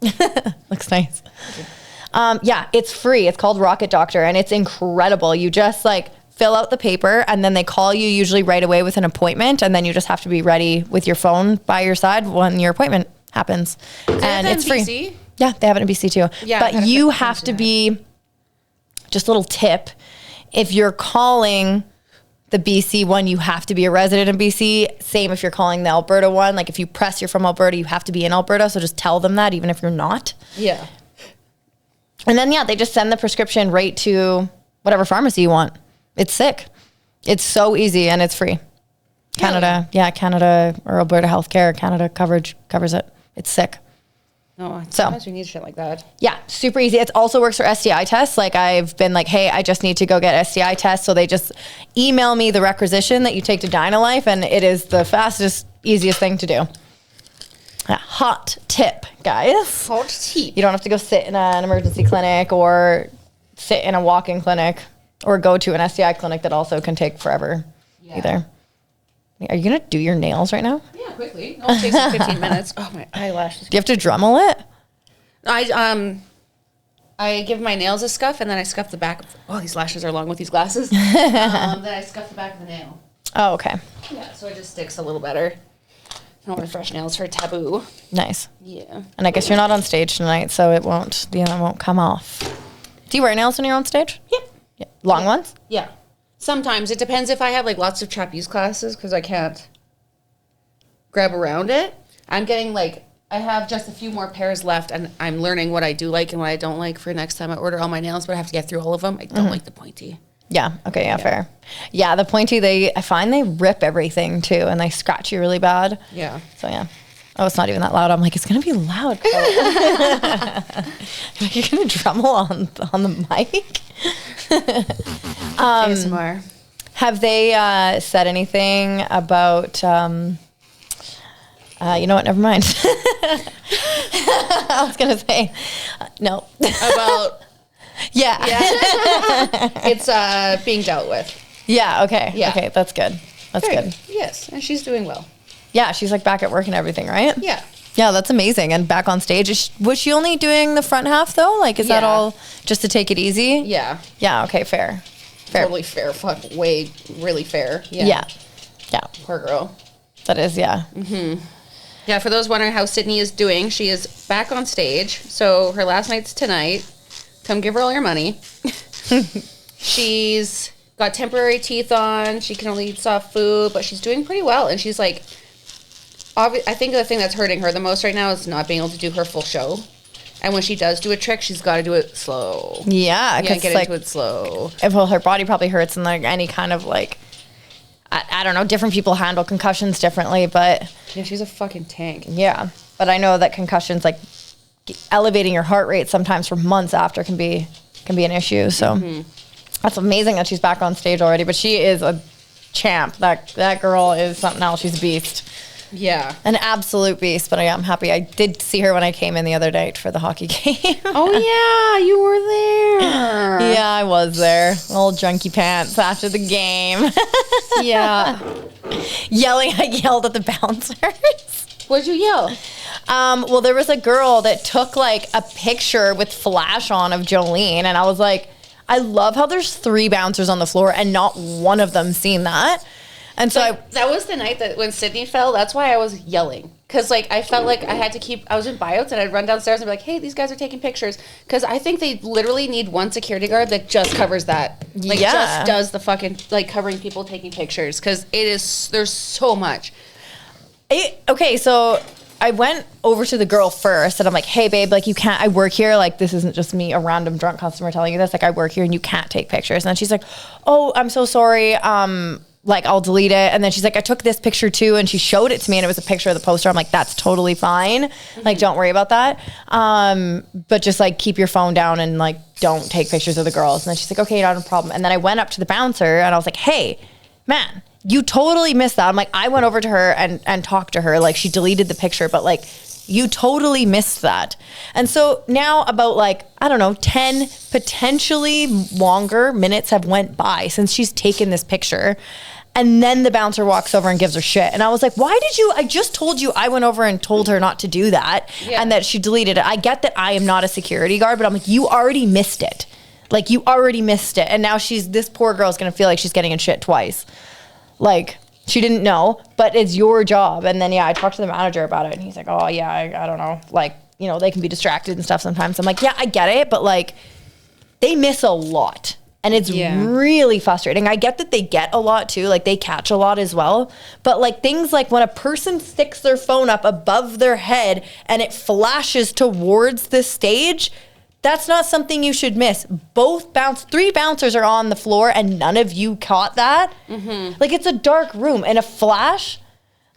S2: Looks nice. It's free. It's called Rocket Doctor and it's incredible. You just like fill out the paper and then they call you usually right away with an appointment. And then you just have to be ready with your phone by your side when your appointment happens. And it's free.
S1: BC?
S2: Yeah, they have it in BC too. Yeah, but you have to be, just a little tip, if you're calling the BC one, you have to be a resident in BC. Same if you're calling the Alberta one. Like if you press you're from Alberta, you have to be in Alberta. So just tell them that even if you're not.
S1: Yeah.
S2: And then, they just send the prescription right to whatever pharmacy you want. It's sick. It's so easy and it's free. Canada. Yeah, Canada or Alberta Healthcare, Canada coverage covers it. It's sick.
S1: Oh, sometimes we need shit like that.
S2: Yeah, super easy. It also works for STI tests. Like I've been like, hey, I just need to go get STI tests. So they just email me the requisition that you take to DynaLife and it is the fastest, easiest thing to do. Hot tip, guys.
S1: Hot tip.
S2: You don't have to go sit in an emergency clinic or sit in a walk-in clinic or go to an STI clinic that also can take forever either. Are you going to do your nails right now?
S1: Yeah, quickly. It'll take like 15 minutes. Oh, my eyelashes.
S2: Do you have to Dremel it?
S1: I give my nails a scuff and then I scuff the back. These lashes are long with these glasses. Then I scuff the back of the nail.
S2: Oh, okay.
S1: Yeah, so it just sticks a little better. don't wear fresh nails for taboo.
S2: Nice.
S1: Yeah.
S2: And I guess you're not on stage tonight, so it won't come off. Do you wear nails when you're on stage?
S1: Yep.
S2: Yeah. Long ones?
S1: Yeah. Sometimes. It depends if I have like lots of trapeze classes because I can't grab around it. I'm getting like, I have just a few more pairs left and I'm learning what I do like and what I don't like for next time I order all my nails, but I have to get through all of them. I don't like the pointy.
S2: Yeah. Okay. Yeah, fair. Yeah. The pointy, I find they rip everything too and they scratch you really bad.
S1: Yeah.
S2: So yeah. Oh, it's not even that loud. I'm like, it's going to be loud. You're going to drummle on the mic.
S1: ASMR.
S2: Have they said anything about, you know what? Never mind. I was going to say, no.
S1: About...
S2: Yeah.
S1: It's being dealt with.
S2: Yeah. Okay.
S1: Yeah.
S2: Okay. That's good. That's good.
S1: Yes. And she's doing well.
S2: Yeah. She's like back at work and everything, right?
S1: Yeah.
S2: Yeah. That's amazing. And back on stage. Was she only doing the front half though? Like, is that all just to take it easy?
S1: Yeah.
S2: Yeah. Okay. Fair.
S1: Totally fair. Fuck. Way. Really fair. Yeah.
S2: Yeah. Yeah.
S1: Poor girl.
S2: That is. Yeah.
S1: Mm-hmm. Yeah. For those wondering how Sydney is doing, she is back on stage. So her last night's tonight. Come give her all your money. She's got temporary teeth on. She can only eat soft food, but she's doing pretty well. And she's like, I think the thing that's hurting her the most right now is not being able to do her full show. And when she does do a trick, she's got to do it slow.
S2: Yeah.
S1: Yeah, get into it slow.
S2: Well, her body probably hurts and like any kind of like, I don't know, different people handle concussions differently, but.
S1: Yeah, she's a fucking tank.
S2: Yeah. But I know that concussions, like, elevating your heart rate sometimes for months after can be an issue. So that's amazing that she's back on stage already. But she is a champ. That girl is something else. She's a beast.
S1: Yeah,
S2: an absolute beast. But I'm happy. I did see her when I came in the other night for the hockey game.
S1: Oh yeah, you were there.
S2: Yeah, I was there. Old junkie pants after the game.
S1: Yeah,
S2: I yelled at the bouncers.
S1: What'd you yell?
S2: Well, there was a girl that took like a picture with flash on of Jolene, and I was like, I love how there's 3 bouncers on the floor and not one of them seen that. And so
S1: that was the night that when Sydney fell, that's why I was yelling. Because like I felt like I had to I was in buyouts and I'd run downstairs and be like, hey, these guys are taking pictures. Because I think they literally need one security guard that just covers that. Like just does the fucking like covering people taking pictures. Because there's so much.
S2: Okay, so I went over to the girl first and I'm like, hey babe, like I work here. Like this isn't just me, a random drunk customer telling you this. Like I work here and you can't take pictures. And then she's like, oh, I'm so sorry. Like I'll delete it. And then she's like, I took this picture too. And she showed it to me and it was a picture of the poster. I'm like, that's totally fine. Like, don't worry about that. But just like keep your phone down and like, don't take pictures of the girls. And then she's like, okay, not a problem. And then I went up to the bouncer and I was like, hey, man, you totally missed that. I'm like, I went over to her and talked to her. Like she deleted the picture, but like you totally missed that. And so now about like, I don't know, 10 potentially longer minutes have went by since she's taken this picture. And then the bouncer walks over and gives her shit. And I was like, I just told you I went over and told her not to do that and that she deleted it. I get that I am not a security guard, but I'm like, you already missed it. Like you already missed it. And now this poor girl's going to feel like she's getting in shit twice. Like she didn't know, but it's your job. And then, I talked to the manager about it and he's like, oh yeah, I don't know. Like, they can be distracted and stuff sometimes. I'm like, yeah, I get it. But like they miss a lot. And it's really frustrating. I get that they get a lot too. Like they catch a lot as well. But like things like when a person sticks their phone up above their head and it flashes towards the stage, that's not something you should miss. 3 bouncers are on the floor and none of you caught that. Mm-hmm. Like it's a dark room and a flash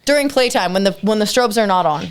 S2: during playtime when the strobes are not on.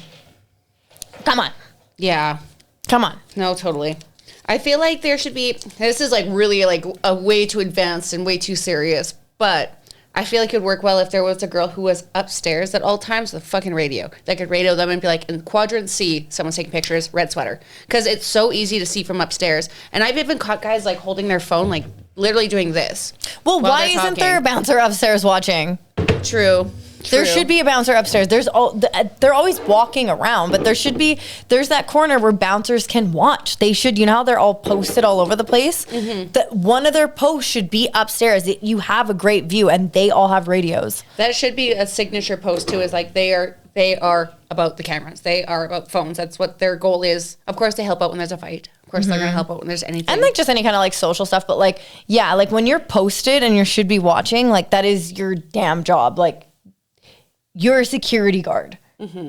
S2: Come on.
S1: Yeah.
S2: Come on.
S1: No, totally. I feel like there should be, this is like really like a way too advanced and way too serious, but I feel like it would work well if there was a girl who was upstairs at all times with a fucking radio that could radio them and be like, in quadrant C, someone's taking pictures, red sweater. Because it's so easy to see from upstairs. And I've even caught guys like holding their phone, like literally doing this.
S2: Well, why isn't there a bouncer upstairs watching?
S1: True.
S2: There should be a bouncer upstairs. They're always walking around, but there's that corner where bouncers can watch. They should, how they're all posted all over the place. Mm-hmm. That one of their posts should be upstairs. You have a great view and they all have radios.
S1: That should be a signature post too, is like they are They are about the cameras. They are about phones. That's what their goal is. Of course, they help out when there's a fight. Of course, they're going to help out when there's anything.
S2: And like just any kind of like social stuff. But like, yeah, like when you're posted and you should be watching, like that is your damn job. Like you're a security guard.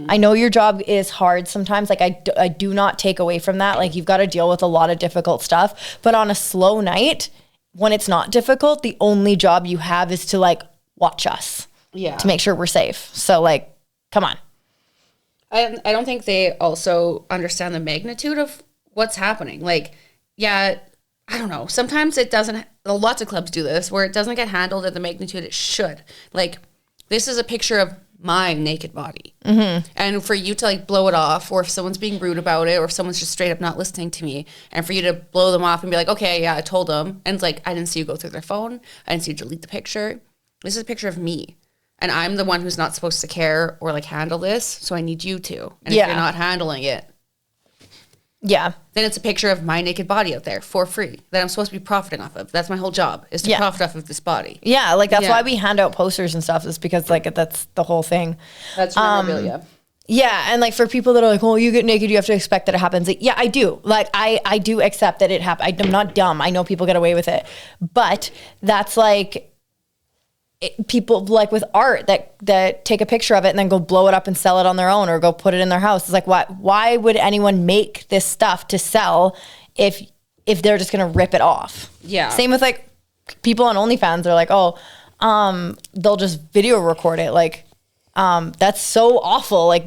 S2: I know your job is hard sometimes. Like I do not take away from that. Like you've got to deal with a lot of difficult stuff. But on a slow night, when it's not difficult, the only job you have is to like watch us. Yeah. To make sure we're safe. So like, come on.
S1: I don't think they also understand the magnitude of what's happening. Like, yeah, I don't know. Sometimes it doesn't, lots of clubs do this, where it doesn't get handled at the magnitude it should. Like, this is a picture of my naked body. And for you to like blow it off, or if someone's being rude about it, or if someone's just straight up not listening to me, and for you to blow them off and be like, okay, yeah, I told them. And it's like, I didn't see you go through their phone. I didn't see you delete the picture. This is a picture of me. And I'm the one who's not supposed to care or like handle this. So I need you to. And if you're not handling it, then it's a picture of my naked body out there for free that I'm supposed to be profiting off of. That's my whole job, is to profit off of this body.
S2: Yeah, like that's why we hand out posters and stuff, is because like that's the whole thing.
S1: That's memorabilia.
S2: Yeah, and like for people that are like, oh, you get naked, you have to expect that it happens. Like, yeah, I do. Like I do accept that it happens. I'm not dumb. I know people get away with it. But that's like people like with art that take a picture of it and then go blow it up and sell it on their own, or go put it in their house. It's like, why would anyone make this stuff to sell if they're just gonna rip it off? Yeah. Same with like people on OnlyFans. They're like, oh, they'll just video record it. Like, that's so awful. Like,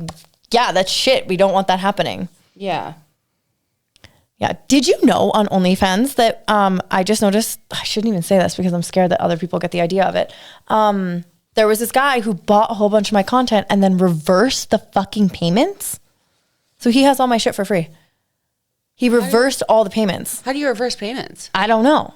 S2: yeah, that's shit. We don't want that happening. Yeah. Yeah. Did you know on OnlyFans that I just noticed, I shouldn't even say this because I'm scared that other people get the idea of it. There was this guy who bought a whole bunch of my content and then reversed the fucking payments. So he has all my shit for free. He reversed all the payments.
S1: How do you reverse payments?
S2: I don't know.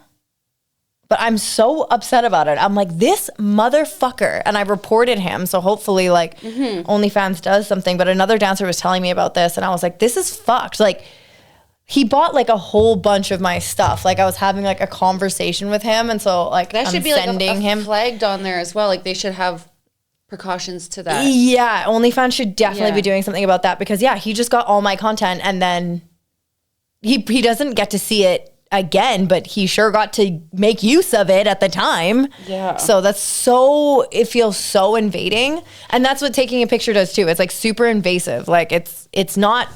S2: But I'm so upset about it. I'm like, this motherfucker. And I reported him. So hopefully like OnlyFans does something. But another dancer was telling me about this. And I was like, this is fucked. Like, he bought like a whole bunch of my stuff. Like I was having like a conversation with him, and so like
S1: that should be sending like him flagged on there as well. Like they should have precautions to that.
S2: Yeah, OnlyFans should definitely be doing something about that, because he just got all my content, and then he doesn't get to see it again, but he sure got to make use of it at the time. Yeah. So it feels so invading, and that's what taking a picture does too. It's like super invasive. Like it's not,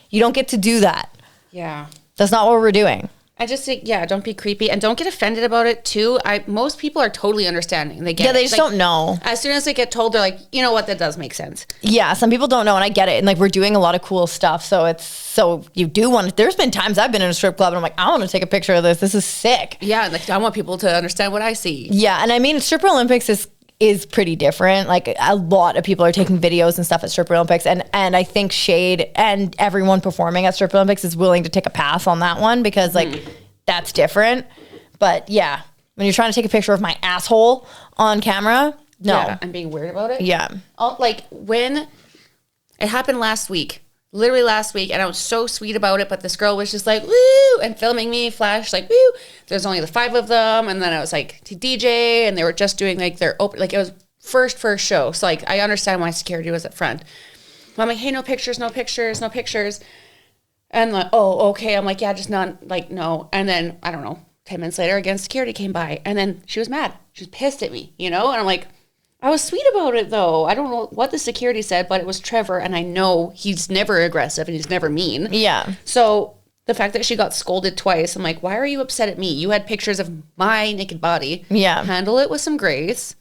S2: you don't get to do that. Yeah. That's not what we're doing.
S1: I just think, don't be creepy, and don't get offended about it too. Most people are totally understanding. They get it.
S2: They just don't know.
S1: As soon as they get told, they're like, you know what, that does make sense.
S2: Yeah, some people don't know, and I get it. And like, we're doing a lot of cool stuff. So you do want to, there's been times I've been in a strip club and I'm like, I want to take a picture of this. This is sick.
S1: Yeah, like I want people to understand what I see.
S2: Yeah, and I mean, Stripper Olympics is pretty different. Like a lot of people are taking videos and stuff at Stripper Olympics, and I think Shade and everyone performing at Stripper Olympics is willing to take a pass on that one, because like that's different. But yeah, when you're trying to take a picture of my asshole on camera, no.
S1: Yeah, I'm being weird about it.
S2: Yeah.
S1: Like when it happened literally last week, and I was so sweet about it, but this girl was just like, woo, and filming me, flash, like, woo. There's only the 5 of them, and then I was like to DJ, and they were just doing like their open, like it was first show. So like, I understand why security was at front. But I'm like, hey, no pictures. And like, oh, okay. I'm like, yeah, just not, like, no. And then, I don't know, 10 minutes later, again, security came by, and then she was mad. She was pissed at me, you know? And I'm like, I was sweet about it, though. I don't know what the security said, but it was Trevor, and I know he's never aggressive and he's never mean.
S2: Yeah.
S1: So the fact that she got scolded twice, I'm like, why are you upset at me? You had pictures of my naked body. Yeah. Handle it with some grace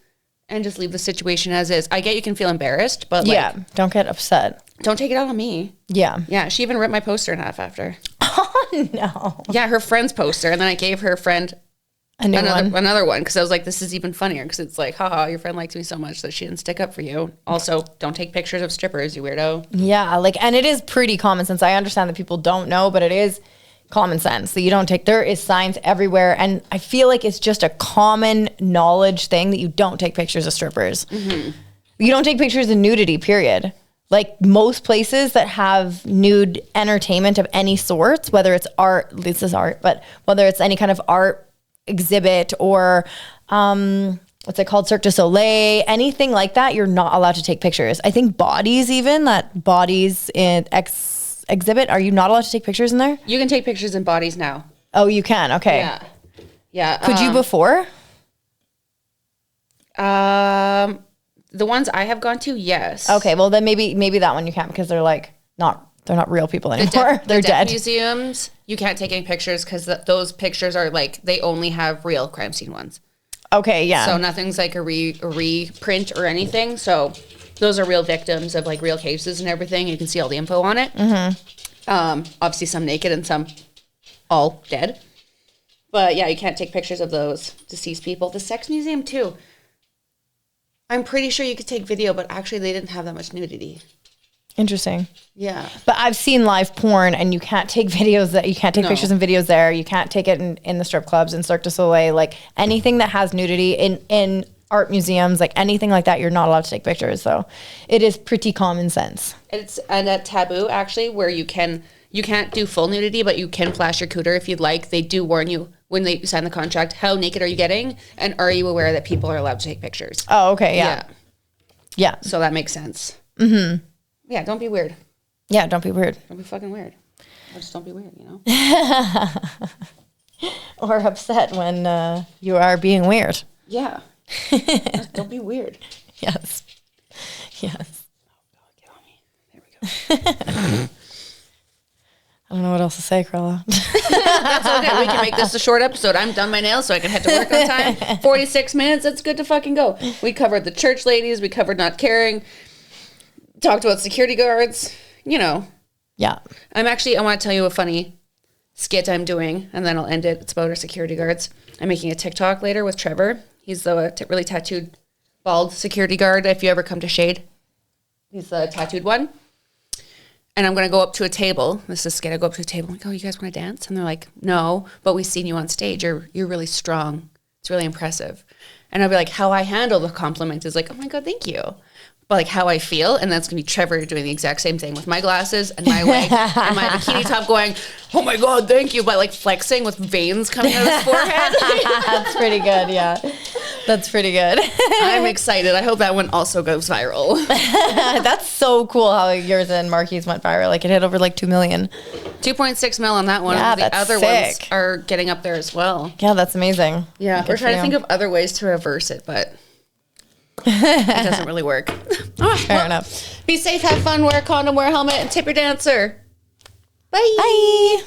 S1: and just leave the situation as is. I get you can feel embarrassed, but like,
S2: don't get upset.
S1: Don't take it out on me.
S2: Yeah.
S1: Yeah, she even ripped my poster in half after.
S2: Oh, no.
S1: Yeah, her friend's poster, and then I gave her friend another one, because I was like, this is even funnier, because it's like, haha, your friend likes me so much that she didn't stick up for you. Also, don't take pictures of strippers, you weirdo.
S2: Yeah, like, and it is pretty common sense. I understand that people don't know, but it is common sense that you don't take, there is signs everywhere, and I feel like it's just a common knowledge thing that you don't take pictures of strippers. You don't take pictures of nudity, period. Like most places that have nude entertainment of any sort, whether it's art, this is art, but whether it's any kind of art exhibit or what's it called? Cirque du Soleil, anything like that, you're not allowed to take pictures. I think bodies, even that bodies in exhibit, are you not allowed to take pictures in there?
S1: You can take pictures in bodies now.
S2: Oh, you can. Okay.
S1: Yeah. Yeah.
S2: Could you before?
S1: The ones I have gone to, yes.
S2: Okay. Well, then maybe that one you can't, because they're not real people anymore. They're dead.
S1: Museums, you can't take any pictures because those pictures are like, they only have real crime scene ones.
S2: Okay. Yeah.
S1: So nothing's like a reprint or anything. So those are real victims of like real cases and everything. You can see all the info on it. Obviously some naked and some all dead. But yeah, you can't take pictures of those deceased people. The sex museum too. I'm pretty sure you could take video, but actually they didn't have that much nudity.
S2: Interesting.
S1: Yeah.
S2: But I've seen live porn, and you can't take videos you can't take pictures and videos there. You can't take it in the strip clubs and Cirque du Soleil. Like anything that has nudity in art museums, like anything like that, you're not allowed to take pictures. So it is pretty common sense.
S1: And a taboo actually, where you can't do full nudity, but you can flash your cooter if you'd like. They do warn you when they sign the contract, how naked are you getting? And are you aware that people are allowed to take pictures?
S2: Oh, okay. Yeah.
S1: So that makes sense. Mm-hmm. Yeah, don't be weird.
S2: Yeah, don't be weird.
S1: Don't be fucking weird. Or just don't be weird, you know?
S2: Or upset when you are being weird.
S1: Yeah. Just don't be weird.
S2: Yes.
S1: Oh, God, get on me. There we go.
S2: I don't know what else to say, Carla.
S1: That's okay. We can make this a short episode. I'm done my nails, so I can head to work on time. 46 minutes. It's good to fucking go. We covered the church ladies. We covered not caring. Talked about security guards. You know.
S2: Yeah.
S1: I want to tell you a funny skit I'm doing, and then I'll end it. It's about our security guards. I'm making a TikTok later with Trevor. He's the really tattooed, bald security guard. If you ever come to Shade, he's the tattooed one. And I'm going to go up to a table. This is skit. I go up to a table. I'm like, oh, you guys want to dance? And they're like, no, but we've seen you on stage. You're really strong. It's really impressive. And I'll be like, how I handle the compliment is like, oh my God, thank you. But like how I feel, and that's gonna be Trevor doing the exact same thing with my glasses and my wig and my bikini top, going, "Oh my God, thank you!" But like flexing with veins coming out of his forehead.
S2: That's pretty good. Yeah, that's pretty good.
S1: I'm excited. I hope that one also goes viral.
S2: That's so cool how yours and Marky's went viral. Like it hit over like 2 million.
S1: 2.6 mil on that one.
S2: Yeah,
S1: the other
S2: sick.
S1: ones are getting up there as well.
S2: Yeah, that's amazing.
S1: Yeah, we're trying to think of other ways to reverse it, but it doesn't really work.
S2: Fair enough.
S1: Be safe, have fun, wear a condom, wear a helmet, and tip your dancer. Bye.
S2: Bye.